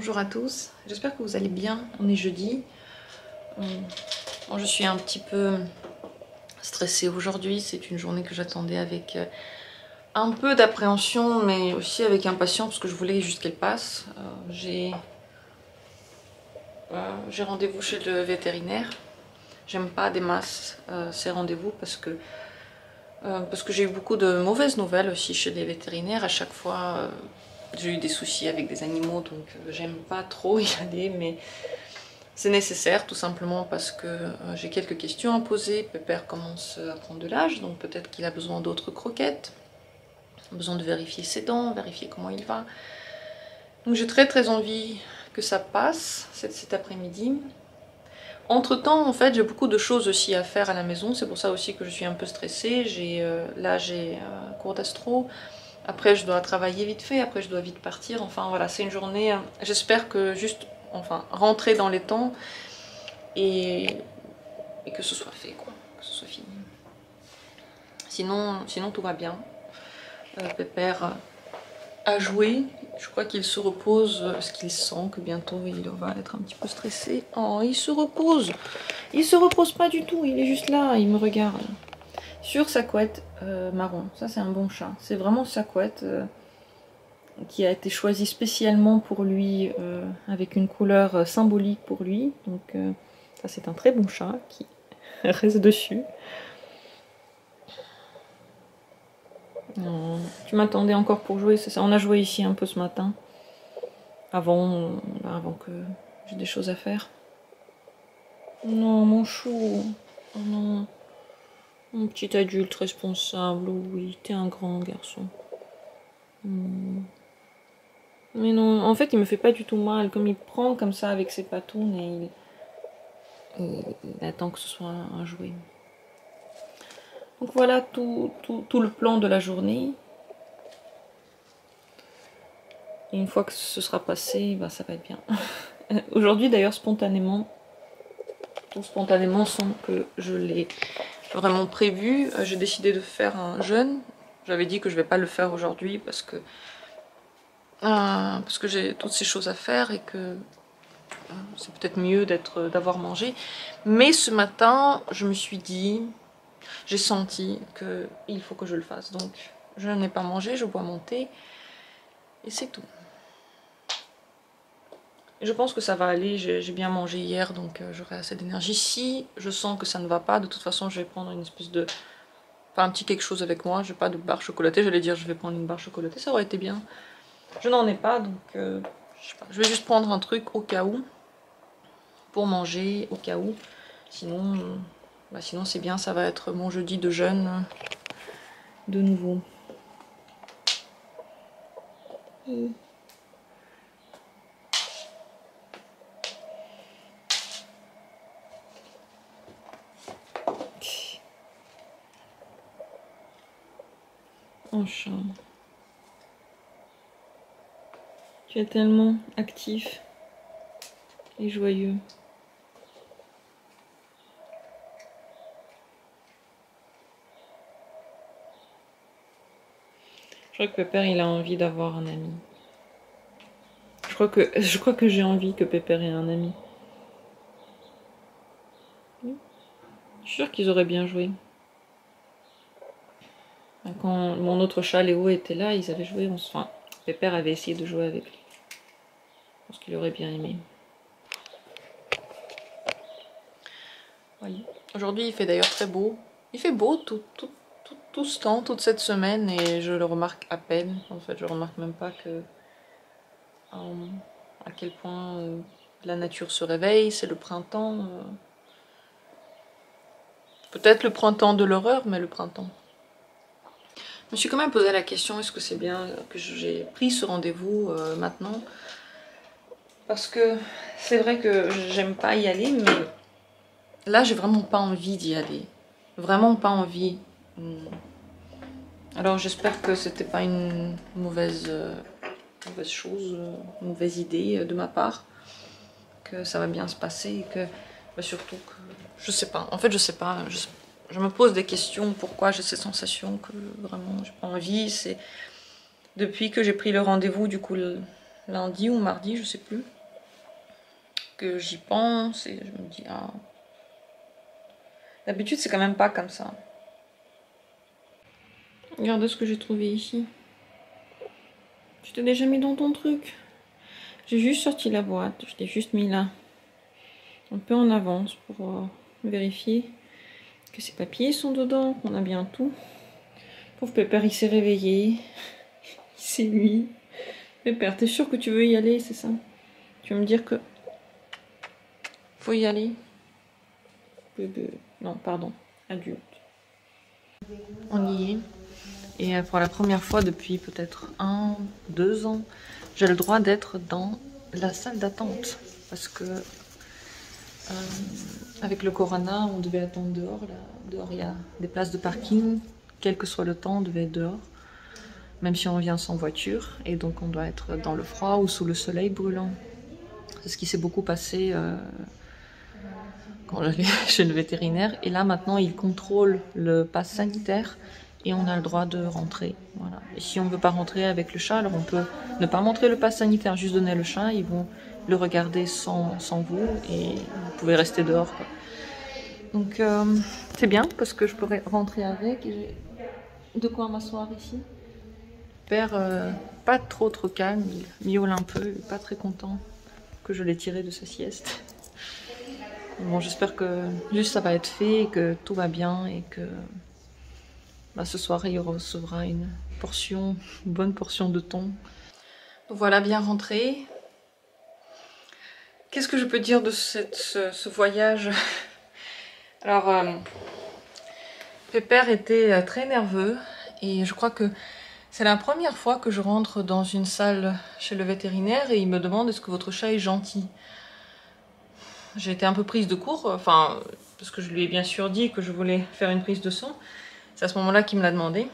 bonjour à tous, j'espère que vous allez bien, on est jeudi. Bon, je suis un petit peu stressée aujourd'hui, c'est une journée que j'attendais avec un peu d'appréhension mais aussi avec impatience parce que je voulais juste qu'elle passe. J'ai rendez-vous chez le vétérinaire, j'aime pas des masses ces rendez-vous parce que j'ai eu beaucoup de mauvaises nouvelles aussi chez les vétérinaires. À chaque fois j'ai eu des soucis avec des animaux, donc j'aime pas trop y aller, mais c'est nécessaire tout simplement parce que j'ai quelques questions à poser. Pépère commence à prendre de l'âge, donc peut-être qu'il a besoin d'autres croquettes, besoin de vérifier ses dents, vérifier comment il va. Donc j'ai très envie que ça passe cet après-midi. Entre temps, en fait, j'ai beaucoup de choses aussi à faire à la maison, c'est pour ça aussi que je suis un peu stressée. Là j'ai cours d'astro, après je dois travailler vite fait, après je dois vite partir, enfin voilà, c'est une journée, j'espère que juste, enfin, rentrer dans les temps et que ce soit fait, quoi, que ce soit fini. Sinon tout va bien. Pépère a joué, je crois qu'il se repose, parce qu'il sent que bientôt il va être un petit peu stressé. Oh, il se repose pas du tout, il est juste là, il me regarde. Sur sa couette marron, ça c'est un bon chat, c'est vraiment sa couette qui a été choisie spécialement pour lui, avec une couleur symbolique pour lui, donc ça c'est un très bon chat qui reste dessus. Non, tu m'attendais encore pour jouer, c'est ça? On a joué ici un peu ce matin, avant que j'ai des choses à faire. Non, mon chou, oh non, mon petit adulte responsable, oh oui, t'es un grand garçon. Mais non, en fait, il me fait pas du tout mal, comme il prend comme ça avec ses patounes et il attend que ce soit un jouet. Donc voilà tout le plan de la journée. Et une fois que ce sera passé, bah, ça va être bien. Aujourd'hui d'ailleurs spontanément, tout spontanément sans que je l'ai vraiment prévu, j'ai décidé de faire un jeûne. J'avais dit que je vais pas le faire aujourd'hui parce que j'ai toutes ces choses à faire et que c'est peut-être mieux d'avoir mangé. Mais ce matin, je me suis dit, j'ai senti qu'il faut que je le fasse. Donc je n'ai pas mangé, je bois mon thé et c'est tout. Je pense que ça va aller, j'ai bien mangé hier, donc j'aurai assez d'énergie. Si je sens que ça ne va pas, de toute façon je vais prendre une espèce de... Enfin un petit quelque chose avec moi, j'ai pas de barre chocolatée, j'allais dire je vais prendre une barre chocolatée, ça aurait été bien. Je n'en ai pas, donc je sais pas, je vais juste prendre un truc au cas où, pour manger, au cas où. Sinon, sinon c'est bien, ça va être mon jeudi de jeûne de nouveau. Oh chat, tu es tellement actif et joyeux. Je crois que Pépère il a envie d'avoir un ami. Je crois que j'ai envie que Pépère ait un ami. Je suis sûre qu'ils auraient bien joué. Quand mon autre chat Léo était là, ils avaient joué. Enfin, Pépère avait essayé de jouer avec lui. Je pense qu'il aurait bien aimé. Oui. Aujourd'hui, il fait d'ailleurs très beau. Il fait beau tout ce temps, toute cette semaine, et je le remarque à peine. En fait, je remarque même pas à quel point la nature se réveille. C'est le printemps. Peut-être le printemps de l'horreur, mais le printemps. Je me suis quand même posé la question, est-ce que c'est bien que j'ai pris ce rendez-vous maintenant? Parce que c'est vrai que j'aime pas y aller, mais là j'ai vraiment pas envie d'y aller. Vraiment pas envie. Alors j'espère que c'était pas une mauvaise chose, une mauvaise idée de ma part. Que ça va bien se passer et que surtout que... Je sais pas, en fait je sais pas. Je me pose des questions, pourquoi j'ai cette sensation que vraiment j'ai pas envie. C'est depuis que j'ai pris le rendez-vous, du coup, lundi ou mardi, je sais plus. que j'y pense et je me dis, ah, d'habitude c'est quand même pas comme ça. Regardez ce que j'ai trouvé ici. Tu t'es déjà mis dans ton truc? J'ai juste sorti la boîte, je l'ai juste mis là. Un peu en avance pour vérifier que ces papiers sont dedans, qu'on a bien tout. Pauvre Pépère, il s'est réveillé. C'est lui. Pépère, t'es sûr que tu veux y aller, c'est ça? Tu veux me dire que... Faut y aller? Non, pardon, adulte. On y est. Et pour la première fois depuis peut-être 2 ans, j'ai le droit d'être dans la salle d'attente. Parce que avec le corona, on devait attendre dehors. Là. Dehors, il y a des places de parking. Quel que soit le temps, on devait être dehors. Même si on vient sans voiture. Et donc on doit être dans le froid ou sous le soleil brûlant. C'est ce qui s'est beaucoup passé quand j'allais chez le vétérinaire. Et là, maintenant, ils contrôlent le pass sanitaire. Et on a le droit de rentrer. Voilà. Et si on ne veut pas rentrer avec le chat, alors on peut ne pas montrer le pass sanitaire, juste donner le chat, ils vont le regarder sans vous et vous pouvez rester dehors. Quoi. Donc c'est bien parce que je pourrais rentrer avec et j'ai de quoi m'asseoir ici. Père, pas trop calme, il miaule un peu, il n'est pas très content que je l'ai tiré de sa sieste. Bon, j'espère que juste ça va être fait et que tout va bien et que ce soir, il recevra une bonne portion de thon. Voilà, bien rentré. Qu'est-ce que je peux dire de ce voyage? Alors, Pépère était très nerveux et je crois que c'est la première fois que je rentre dans une salle chez le vétérinaire et il me demande est-ce que votre chat est gentil? J'ai été un peu prise de court, enfin, parce que je lui ai bien sûr dit que je voulais faire une prise de sang. C'est à ce moment-là qu'il me l'a demandé.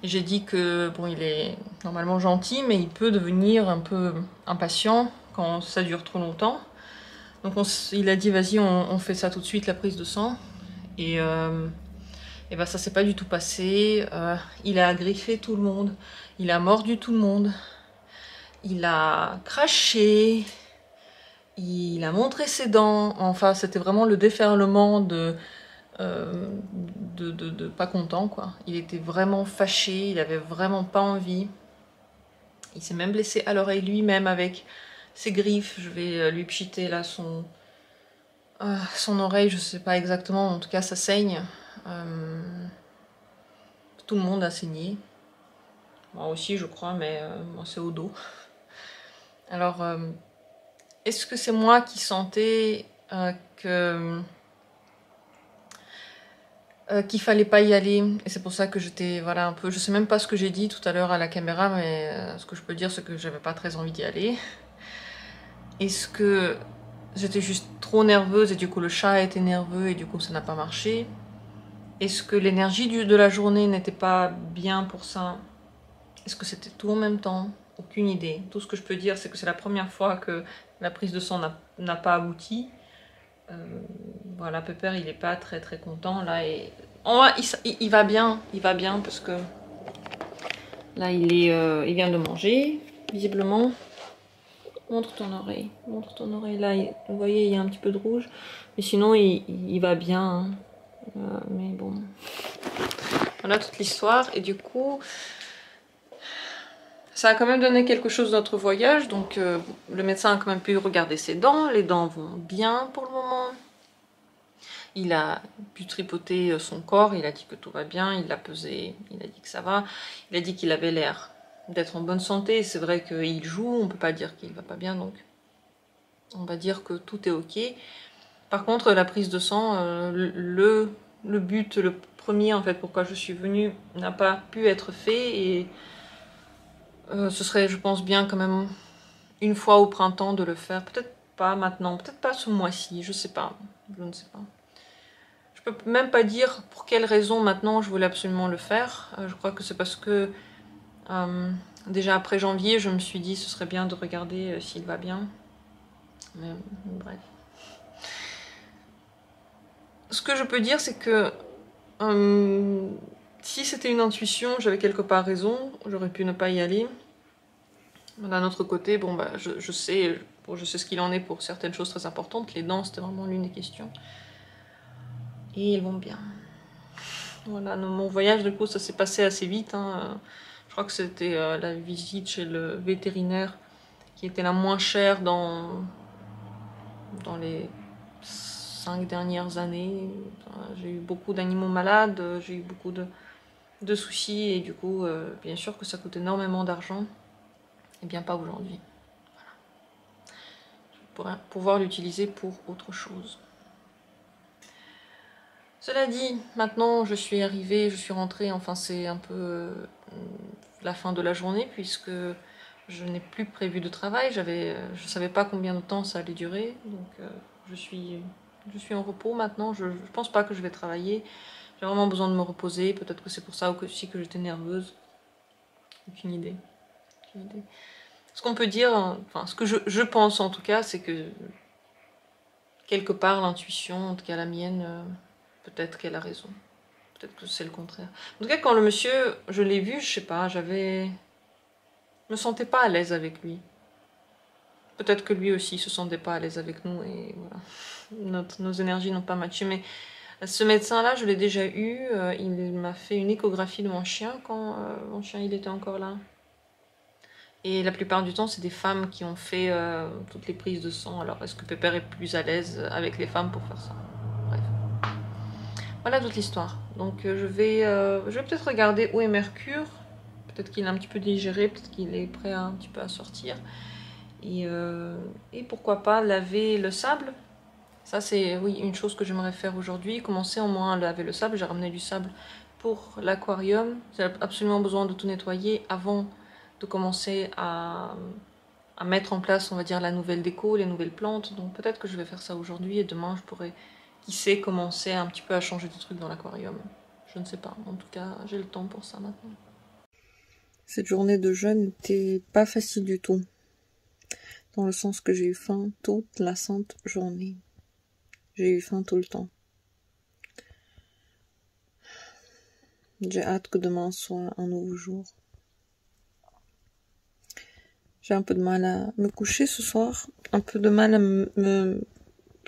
J'ai dit que bon, il est normalement gentil, mais il peut devenir un peu impatient quand ça dure trop longtemps. Donc il a dit vas-y, on fait ça tout de suite, la prise de sang. Et ben ça s'est pas du tout passé. Il a agriffé tout le monde, il a mordu tout le monde, il a craché, il a montré ses dents. Enfin, c'était vraiment le déferlement de pas content quoi. Il était vraiment fâché, il avait vraiment pas envie. Il s'est même blessé à l'oreille lui-même avec ses griffes. Je vais lui pchiter là son oreille, je sais pas exactement, en tout cas ça saigne. Tout le monde a saigné. Moi aussi je crois, mais moi c'est au dos. Alors, est-ce que c'est moi qui sentais qu'il fallait pas y aller et c'est pour ça que j'étais voilà un peu, je sais même pas ce que j'ai dit tout à l'heure à la caméra, mais ce que je peux dire c'est que j'avais pas très envie d'y aller. Est-ce que j'étais juste trop nerveuse et du coup le chat était nerveux et du coup ça n'a pas marché? Est-ce que l'énergie de la journée n'était pas bien pour ça? Est-ce que c'était tout en même temps? Aucune idée. Tout ce que je peux dire c'est que c'est la première fois que la prise de sang n'a pas abouti. Voilà, Pépère il est pas très content là et il va bien, parce que là il vient de manger visiblement. Montre ton oreille là, vous voyez il y a un petit peu de rouge, mais sinon il va bien hein. Mais bon, voilà toute l'histoire et du coup ça a quand même donné quelque chose dans notre voyage. Donc le médecin a quand même pu regarder ses dents, les dents vont bien pour le moment. Il a pu tripoter son corps, il a dit que tout va bien, il l'a pesé, il a dit que ça va. Il a dit qu'il avait l'air d'être en bonne santé, c'est vrai qu'il joue, on peut pas dire qu'il va pas bien, donc on va dire que tout est ok. Par contre, la prise de sang, le but, le premier en fait, pourquoi je suis venue, n'a pas pu être fait et ce serait, je pense, bien quand même une fois au printemps de le faire. Peut-être pas maintenant, peut-être pas ce mois-ci, je sais pas, je ne sais pas. Je peux même pas dire pour quelle raison maintenant je voulais absolument le faire. Je crois que c'est parce que déjà après janvier, je me suis dit ce serait bien de regarder s'il va bien. Mais bref. Ce que je peux dire, c'est que si c'était une intuition, j'avais quelque part raison, j'aurais pu ne pas y aller. D'un autre côté, bon bah je sais, Bon, je sais ce qu'il en est pour certaines choses très importantes. Les dents, c'était vraiment l'une des questions. Et ils vont bien. Voilà, mon voyage, du coup, ça s'est passé assez vite. Hein. Je crois que c'était la visite chez le vétérinaire qui était la moins chère dans les 5 dernières années. J'ai eu beaucoup d'animaux malades, j'ai eu beaucoup de soucis, et du coup, bien sûr que ça coûte énormément d'argent. Et bien pas aujourd'hui. Je pourrais pouvoir l'utiliser pour autre chose. Cela dit, maintenant je suis arrivée, je suis rentrée, enfin c'est un peu la fin de la journée puisque je n'ai plus prévu de travail, je savais pas combien de temps ça allait durer, donc je suis en repos maintenant, je pense pas que je vais travailler, j'ai vraiment besoin de me reposer, peut-être que c'est pour ça aussi que j'étais nerveuse, aucune idée. Ce qu'on peut dire, enfin ce que je pense en tout cas, c'est que quelque part l'intuition, en tout cas la mienne, peut-être qu'elle a raison. Peut-être que c'est le contraire. En tout cas, quand le monsieur, je l'ai vu, je sais pas, je me sentais pas à l'aise avec lui. Peut-être que lui aussi se sentait pas à l'aise avec nous et voilà. Nos énergies n'ont pas matché. Mais ce médecin-là, je l'ai déjà eu. Il m'a fait une échographie de mon chien quand mon chien il était encore là. Et la plupart du temps, c'est des femmes qui ont fait toutes les prises de sang. Alors, est-ce que Pépère est plus à l'aise avec les femmes pour faire ça? Bref. Voilà toute l'histoire. Donc je vais peut-être regarder où est Mercure. Peut-être qu'il est un petit peu digéré, peut-être qu'il est prêt un petit peu à sortir. Et pourquoi pas laver le sable. Ça c'est oui une chose que j'aimerais faire aujourd'hui. Commencer au moins à laver le sable. J'ai ramené du sable pour l'aquarium. J'ai absolument besoin de tout nettoyer avant de commencer à mettre en place, on va dire, la nouvelle déco, les nouvelles plantes. Donc peut-être que je vais faire ça aujourd'hui et demain je pourrai, qui sait, commencer un petit peu à changer des trucs dans l'aquarium. Je ne sais pas. En tout cas, j'ai le temps pour ça maintenant. Cette journée de jeûne n'était pas facile du tout. Dans le sens que j'ai eu faim toute la sainte journée. J'ai eu faim tout le temps. J'ai hâte que demain soit un nouveau jour. J'ai un peu de mal à me coucher ce soir. Un peu de mal à me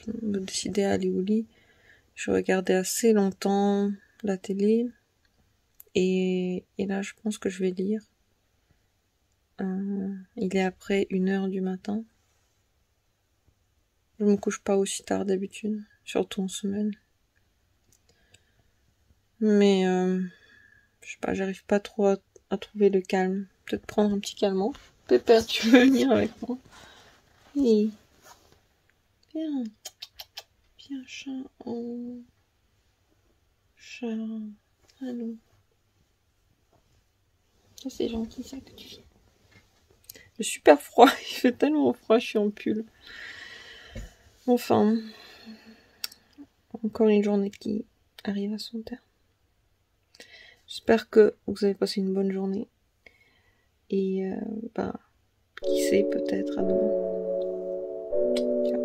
décider à aller au lit. Je regardais assez longtemps la télé. Et là, je pense que je vais lire. Il est après 1h du matin. Je me couche pas aussi tard d'habitude, surtout en semaine. Mais je sais pas, j'arrive pas trop à trouver le calme. Peut-être prendre un petit calmant. Pépère, tu veux venir avec moi? Oui. Viens. Viens, chat. Oh. Chat. Allô. Ça, c'est gentil, ça, que tu viens. Il est super froid. Il fait tellement froid, je suis en pull. Enfin. Encore une journée qui arrive à son terme. J'espère que vous avez passé une bonne journée. Et qui sait, peut-être à demain. Ciao.